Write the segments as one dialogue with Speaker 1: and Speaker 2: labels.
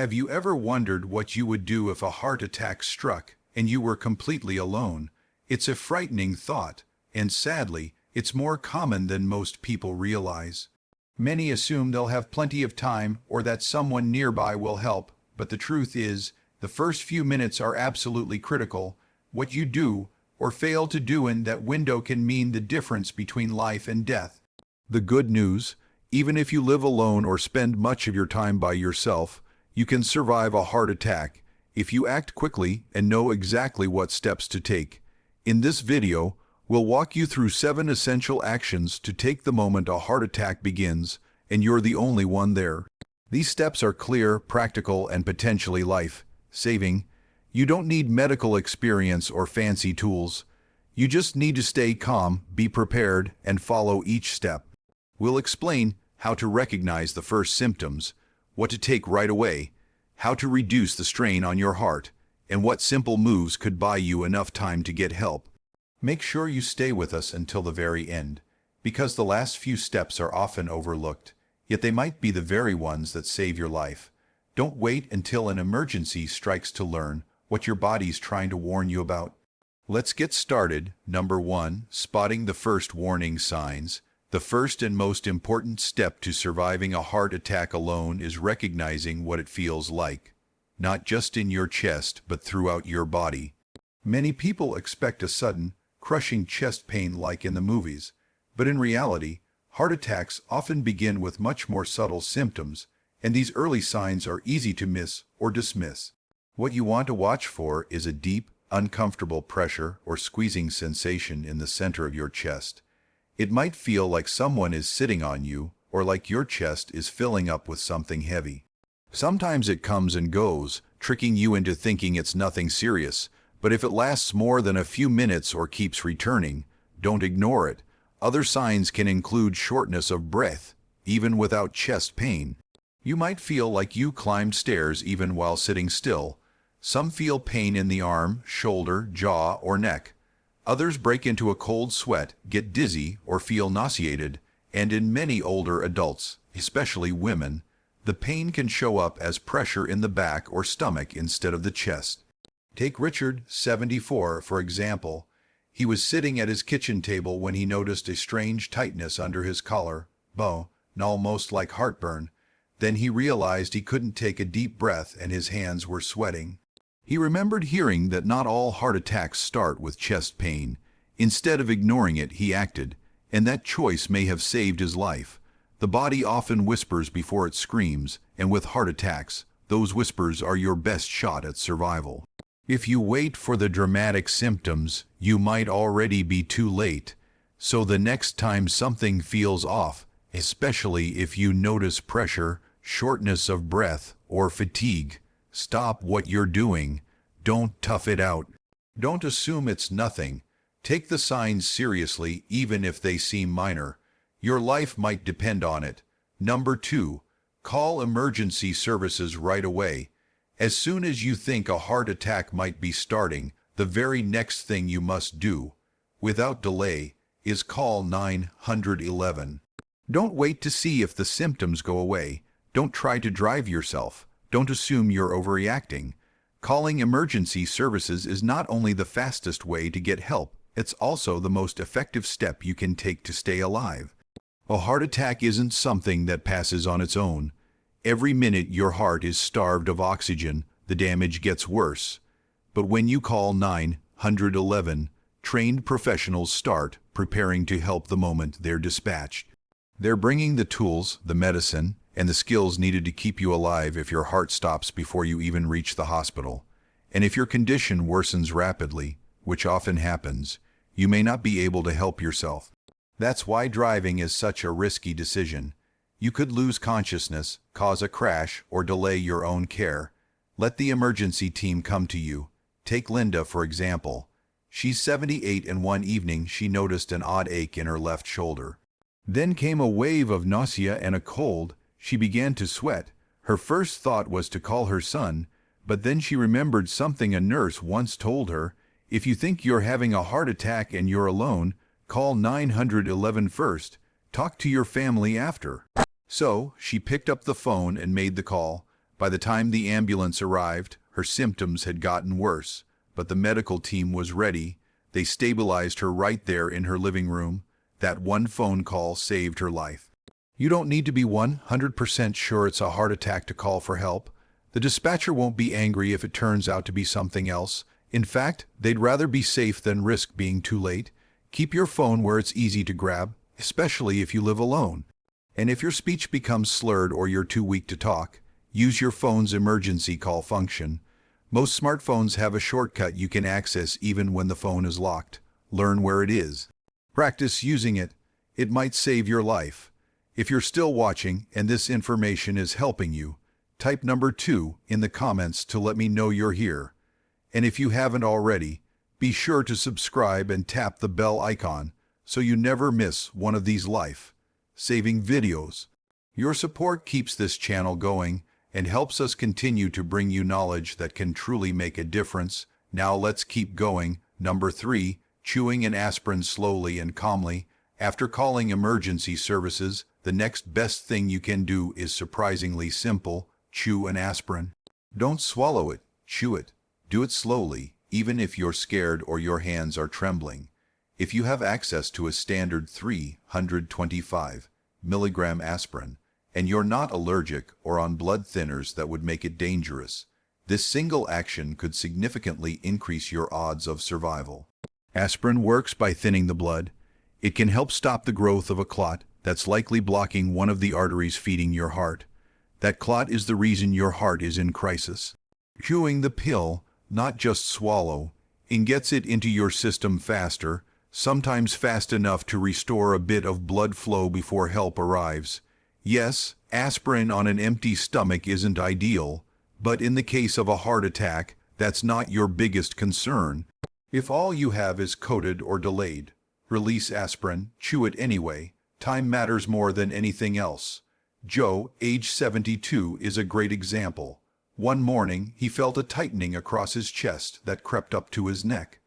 Speaker 1: Have you ever wondered what you would do if a heart attack struck and you were completely alone? It's a frightening thought, and sadly, it's more common than most people realize. Many assume they'll have plenty of time or that someone nearby will help, but the truth is, the first few minutes are absolutely critical. What you do or fail to do in that window can mean the difference between life and death. The good news, even if you live alone or spend much of your time by yourself, you can survive a heart attack if you act quickly and know exactly what steps to take. In this video, we'll walk you through 7 essential actions to take the moment a heart attack begins, and you're the only one there. These steps are clear, practical, and potentially life-saving. You don't need medical experience or fancy tools. You just need to stay calm, be prepared, and follow each step. We'll explain how to recognize the first symptoms, what to take right away, how to reduce the strain on your heart, and what simple moves could buy you enough time to get help. Make sure you stay with us until the very end, because the last few steps are often overlooked, yet they might be the very ones that save your life. Don't wait until an emergency strikes to learn what your body's trying to warn you about. Let's get started. Number 1, spotting the first warning signs. The first and most important step to surviving a heart attack alone is recognizing what it feels like, not just in your chest, but throughout your body. Many people expect a sudden, crushing chest pain like in the movies, but in reality, heart attacks often begin with much more subtle symptoms, and these early signs are easy to miss or dismiss. What you want to watch for is a deep, uncomfortable pressure or squeezing sensation in the center of your chest. It might feel like someone is sitting on you, or like your chest is filling up with something heavy. Sometimes it comes and goes, tricking you into thinking it's nothing serious, but if it lasts more than a few minutes or keeps returning, don't ignore it. Other signs can include shortness of breath, even without chest pain. You might feel like you climbed stairs even while sitting still. Some feel pain in the arm, shoulder, jaw, or neck. Others break into a cold sweat, get dizzy, or feel nauseated, and in many older adults, especially women, the pain can show up as pressure in the back or stomach instead of the chest. Take Richard, 74, for example. He was sitting at his kitchen table when he noticed a strange tightness under his collar, bone, almost like heartburn. Then he realized he couldn't take a deep breath and his hands were sweating. He remembered hearing that not all heart attacks start with chest pain. Instead of ignoring it, he acted, and that choice may have saved his life. The body often whispers before it screams, and with heart attacks, those whispers are your best shot at survival. If you wait for the dramatic symptoms, you might already be too late. So the next time something feels off, especially if you notice pressure, shortness of breath, or fatigue, stop what you're doing. Don't tough it out. Don't assume it's nothing. Take the signs seriously, even if they seem minor. Your life might depend on it. Number 2, call emergency services right away. As soon as you think a heart attack might be starting, the very next thing you must do, without delay, is call 911. Don't wait to see if the symptoms go away. Don't try to drive yourself. Don't assume you're overreacting. Calling emergency services is not only the fastest way to get help, it's also the most effective step you can take to stay alive. A heart attack isn't something that passes on its own. Every minute your heart is starved of oxygen, the damage gets worse. But when you call 911, trained professionals start preparing to help the moment they're dispatched. They're bringing the tools, the medicine, and the skills needed to keep you alive if your heart stops before you even reach the hospital. And if your condition worsens rapidly, which often happens, you may not be able to help yourself. That's why driving is such a risky decision. You could lose consciousness, cause a crash, or delay your own care. Let the emergency team come to you. Take Linda, for example. She's 78 and one evening she noticed an odd ache in her left shoulder. Then came a wave of nausea and a cold. She began to sweat. Her first thought was to call her son, but then she remembered something a nurse once told her. If you think you're having a heart attack and you're alone, call 911 first. Talk to your family after. So, she picked up the phone and made the call, By the time the ambulance arrived, her symptoms had gotten worse, but the medical team was ready. They stabilized her right there in her living room. That one phone call saved her life. You don't need to be 100% sure it's a heart attack to call for help. The dispatcher won't be angry if it turns out to be something else. In fact, they'd rather be safe than risk being too late. Keep your phone where it's easy to grab, especially if you live alone. And if your speech becomes slurred or you're too weak to talk, use your phone's emergency call function. Most smartphones have a shortcut you can access even when the phone is locked. Learn where it is. Practice using it. It might save your life. If you're still watching and this information is helping you, type number 2 in the comments to let me know you're here. And if you haven't already, be sure to subscribe and tap the bell icon so you never miss one of these life-saving videos. Your support keeps this channel going and helps us continue to bring you knowledge that can truly make a difference. Now let's keep going. Number 3, chewing an aspirin slowly and calmly. After calling emergency services, the next best thing you can do is surprisingly simple. Chew an aspirin. Don't swallow it, chew it. Do it slowly, even if you're scared or your hands are trembling. If you have access to a standard 325 milligram aspirin, and you're not allergic or on blood thinners that would make it dangerous, this single action could significantly increase your odds of survival. Aspirin works by thinning the blood. It can help stop the growth of a clot that's likely blocking one of the arteries feeding your heart. That clot is the reason your heart is in crisis. Chewing the pill, not just swallow, and gets it into your system faster, sometimes fast enough to restore a bit of blood flow before help arrives. Yes, aspirin on an empty stomach isn't ideal, but in the case of a heart attack, that's not your biggest concern. If all you have is coated or delayed, release aspirin, chew it anyway. Time matters more than anything else. Joe, age 72, is a great example. One morning, he felt a tightening across his chest that crept up to his neck.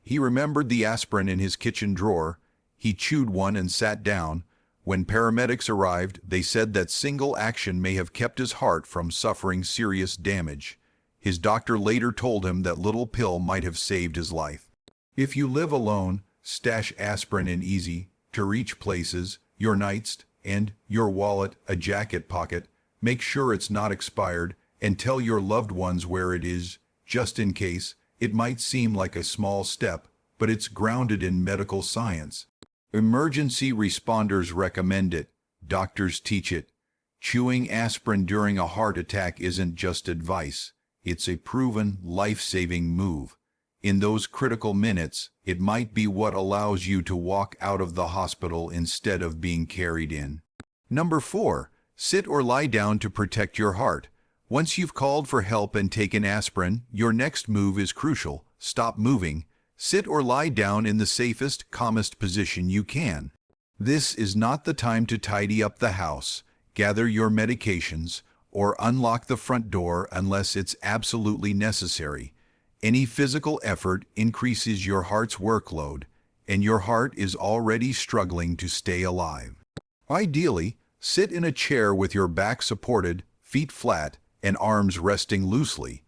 Speaker 1: He remembered the aspirin in his kitchen drawer. He chewed one and sat down. When paramedics arrived, they said that single action may have kept his heart from suffering serious damage. His doctor later told him that little pill might have saved his life. If you live alone, stash aspirin in easy-to-reach places, your nightstand, and your wallet, a jacket pocket. Make sure it's not expired, and tell your loved ones where it is, just in case. It might seem like a small step, but it's grounded in medical science. Emergency responders recommend it. Doctors teach it. Chewing aspirin during a heart attack isn't just advice. It's a proven, life-saving move. In those critical minutes, it might be what allows you to walk out of the hospital instead of being carried in. Number 4, sit or lie down to protect your heart. Once you've called for help and taken aspirin, your next move is crucial. Stop moving. Sit or lie down in the safest, calmest position you can. This is not the time to tidy up the house, gather your medications, or unlock the front door unless it's absolutely necessary. Any physical effort increases your heart's workload, and your heart is already struggling to stay alive. Ideally, sit in a chair with your back supported, feet flat, and arms resting loosely.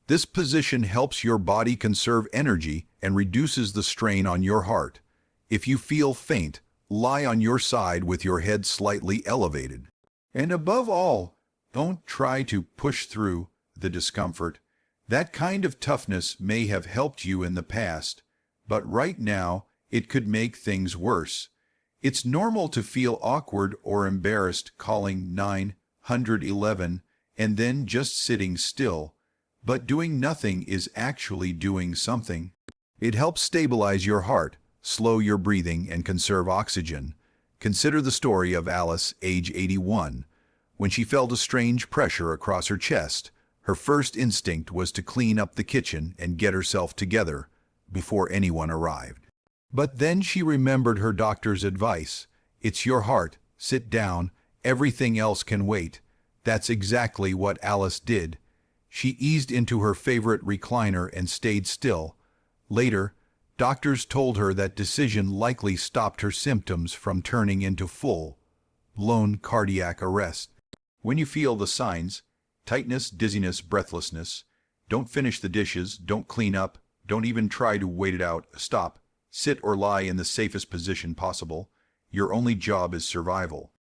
Speaker 1: This position helps your body conserve energy and reduces the strain on your heart. If you feel faint, lie on your side with your head slightly elevated. And above all, don't try to push through the discomfort. That kind of toughness may have helped you in the past, but right now it could make things worse. It's normal to feel awkward or embarrassed calling 911 and then just sitting still, but doing nothing is actually doing something. It helps stabilize your heart, slow your breathing, and conserve oxygen. Consider the story of Alice, age 81. When she felt a strange pressure across her chest, her first instinct was to clean up the kitchen and get herself together before anyone arrived. But then she remembered her doctor's advice. It's your heart. Sit down. Everything else can wait. That's exactly what Alice did. She eased into her favorite recliner and stayed still. Later, doctors told her that decision likely stopped her symptoms from turning into full-blown cardiac arrest. When you feel the signs, tightness, dizziness, breathlessness. Don't finish the dishes, don't clean up, don't even try to wait it out. Stop. Sit or lie in the safest position possible. Your only job is survival.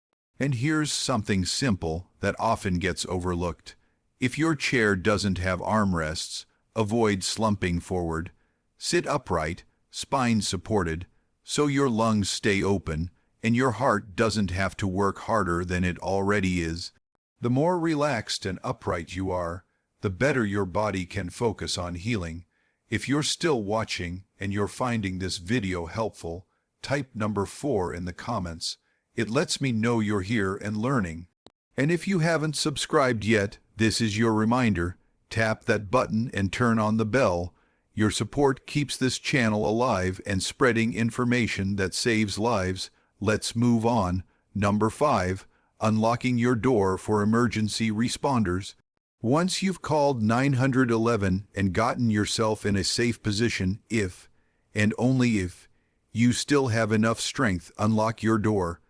Speaker 1: And here's something simple that often gets overlooked. If your chair doesn't have armrests, avoid slumping forward. Sit upright, spine supported, so your lungs stay open and your heart doesn't have to work harder than it already is. The more relaxed and upright you are, the better your body can focus on healing. If you're still watching and you're finding this video helpful, type number 4 in the comments. It lets me know you're here and learning. And if you haven't subscribed yet, this is your reminder. Tap that button and turn on the bell. Your support keeps this channel alive and spreading information that saves lives. Let's move on. Number 5. Unlocking your door for emergency responders. Once you've called 911 and gotten yourself in a safe position, if, and only if, you still have enough strength, unlock your door.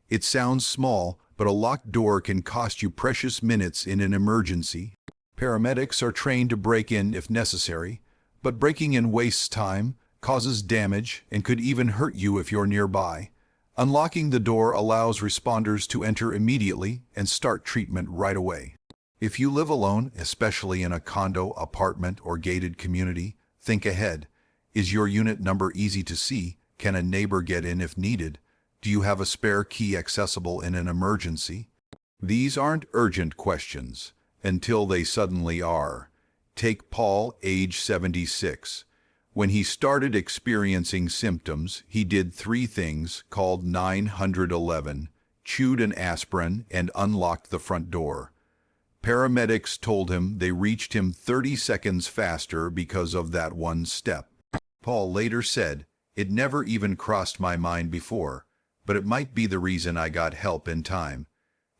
Speaker 1: It sounds small, but a locked door can cost you precious minutes in an emergency. Paramedics are trained to break in if necessary, but breaking in wastes time, causes damage, and could even hurt you if you're nearby. Unlocking the door allows responders to enter immediately and start treatment right away. If you live alone, especially in a condo, apartment, or gated community, think ahead. Is your unit number easy to see? Can a neighbor get in if needed? Do you have a spare key accessible in an emergency? These aren't urgent questions until they suddenly are. Take Paul, age 76. When he started experiencing symptoms, he did 3 things, called 911, chewed an aspirin, and unlocked the front door. Paramedics told him they reached him 30 seconds faster because of that one step. Paul later said, "It never even crossed my mind before, but it might be the reason I got help in time."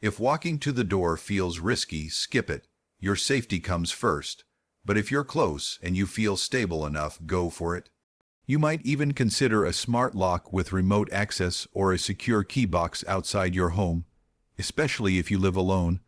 Speaker 1: If walking to the door feels risky, skip it. Your safety comes first. But if you're close and you feel stable enough, go for it. You might even consider a smart lock with remote access or a secure key box outside your home, especially if you live alone.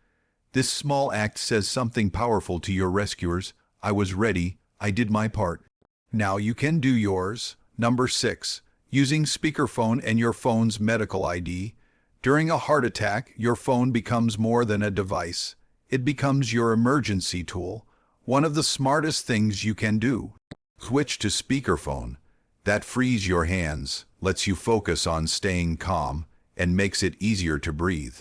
Speaker 1: This small act says something powerful to your rescuers. I was ready, I did my part. Now you can do yours. Number 6. Using speakerphone and your phone's medical ID. During a heart attack, your phone becomes more than a device. It becomes your emergency tool. One of the smartest things you can do. Switch to speakerphone. That frees your hands, lets you focus on staying calm, and makes it easier to breathe.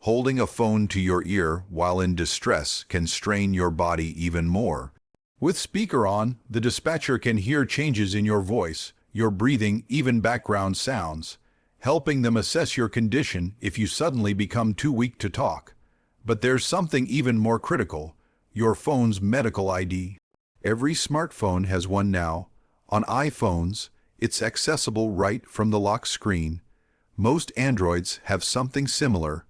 Speaker 1: Holding a phone to your ear while in distress can strain your body even more. With speaker on, the dispatcher can hear changes in your voice, your breathing, even background sounds, helping them assess your condition if you suddenly become too weak to talk. But there's something even more critical. Your phone's medical ID. Every smartphone has one now. On iPhones, it's accessible right from the lock screen. Most Androids have something similar.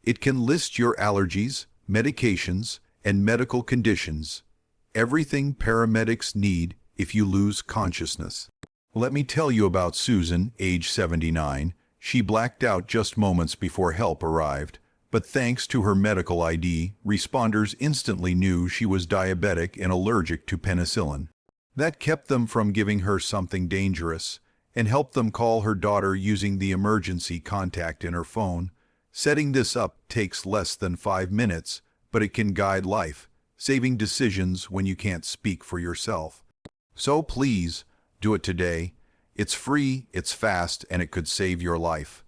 Speaker 1: It can list your allergies, medications, and medical conditions. Everything paramedics need if you lose consciousness. Let me tell you about Susan, age 79. She blacked out just moments before help arrived. But thanks to her medical ID, responders instantly knew she was diabetic and allergic to penicillin. That kept them from giving her something dangerous and helped them call her daughter using the emergency contact in her phone. Setting this up takes less than 5 minutes, but it can guide life, saving decisions when you can't speak for yourself. So please, do it today. It's free, it's fast, and it could save your life.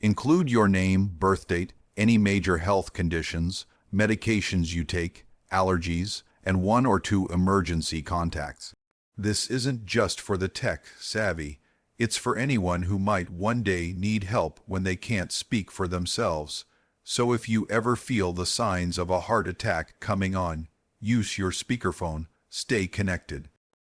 Speaker 1: Include your name, birth date, any major health conditions, medications you take, allergies, and 1 or 2 emergency contacts. This isn't just for the tech savvy. It's for anyone who might one day need help when they can't speak for themselves. So if you ever feel the signs of a heart attack coming on, use your speakerphone, stay connected.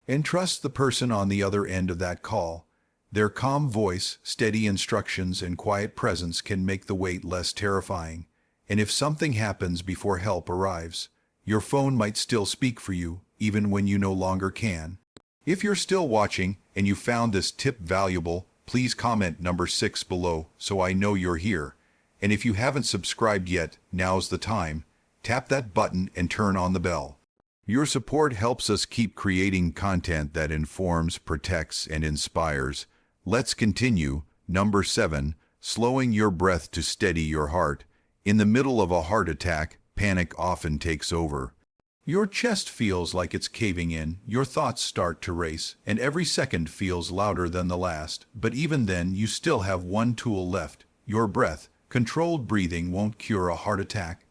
Speaker 1: And trust the person on the other end of that call. Their calm voice, steady instructions, and quiet presence can make the wait less terrifying. And if something happens before help arrives, your phone might still speak for you, even when you no longer can. If you're still watching and you found this tip valuable, please comment number 6 below so I know you're here. And if you haven't subscribed yet, now's the time. tap that button and turn on the bell. Your support helps us keep creating content that informs, protects, and inspires. Let's continue. Number 7. Slowing your breath to steady your heart. In the middle of a heart attack, panic often takes over. Your chest feels like it's caving in, your thoughts start to race, and every second feels louder than the last. But even then, you still have one tool left: your breath. Controlled breathing won't cure a heart attack,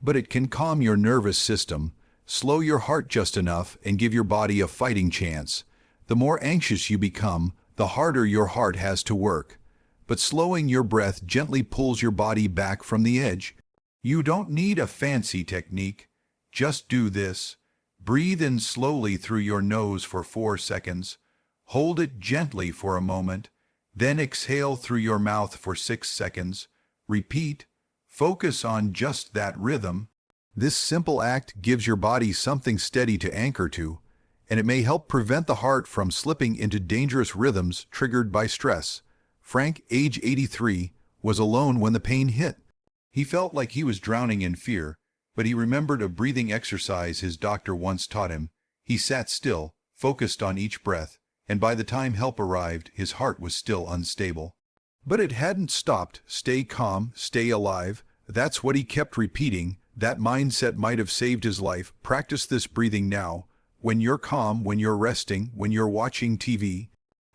Speaker 1: but it can calm your nervous system, slow your heart just enough, and give your body a fighting chance. The more anxious you become, the harder your heart has to work. But slowing your breath gently pulls your body back from the edge. You don't need a fancy technique. Just do this. Breathe in slowly through your nose for 4 seconds. Hold it gently for a moment. Then exhale through your mouth for 6 seconds. Repeat. Focus on just that rhythm. This simple act gives your body something steady to anchor to, and it may help prevent the heart from slipping into dangerous rhythms triggered by stress. Frank, age 83, was alone when the pain hit. He felt like he was drowning in fear, but he remembered a breathing exercise his doctor once taught him. He sat still, focused on each breath, and by the time help arrived, his heart was still unstable. But it hadn't stopped. Stay calm, stay alive. That's what he kept repeating. That mindset might have saved his life. Practice this breathing now. When you're calm, when you're resting, when you're watching TV.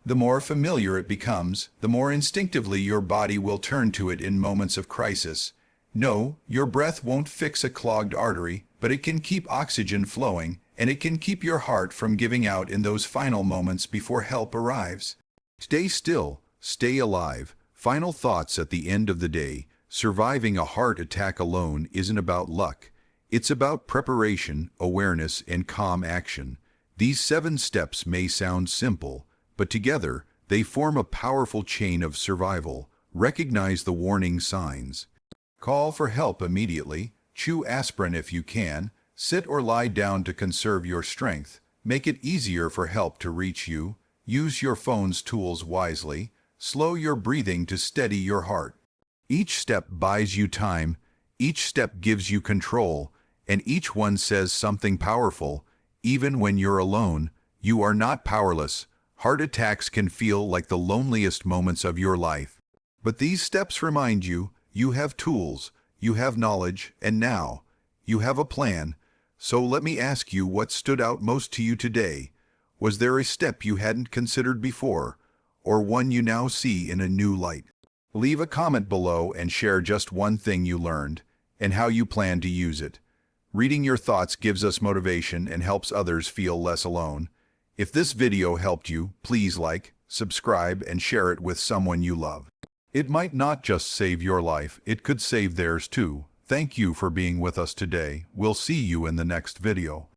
Speaker 1: The more familiar it becomes, the more instinctively your body will turn to it in moments of crisis. No, your breath won't fix a clogged artery, but it can keep oxygen flowing, and it can keep your heart from giving out in those final moments before help arrives. Stay still, stay alive. Final thoughts at the end of the day. Surviving a heart attack alone isn't about luck. It's about preparation, awareness, and calm action. These 7 steps may sound simple, but together they form a powerful chain of survival. Recognize the warning signs. Call for help immediately. Chew aspirin if you can. Sit or lie down to conserve your strength. Make it easier for help to reach you. Use your phone's tools wisely. Slow your breathing to steady your heart. Each step buys you time. Each step gives you control. And each one says something powerful. Even when you're alone, you are not powerless. Heart attacks can feel like the loneliest moments of your life. But these steps remind you, you have tools, you have knowledge, and now, you have a plan. So let me ask you, what stood out most to you today? Was there a step you hadn't considered before, or one you now see in a new light? Leave a comment below and share just one thing you learned, and how you plan to use it. Reading your thoughts gives us motivation and helps others feel less alone. If this video helped you, please like, subscribe, and share it with someone you love. It might not just save your life, it could save theirs too. Thank you for being with us today. We'll see you in the next video.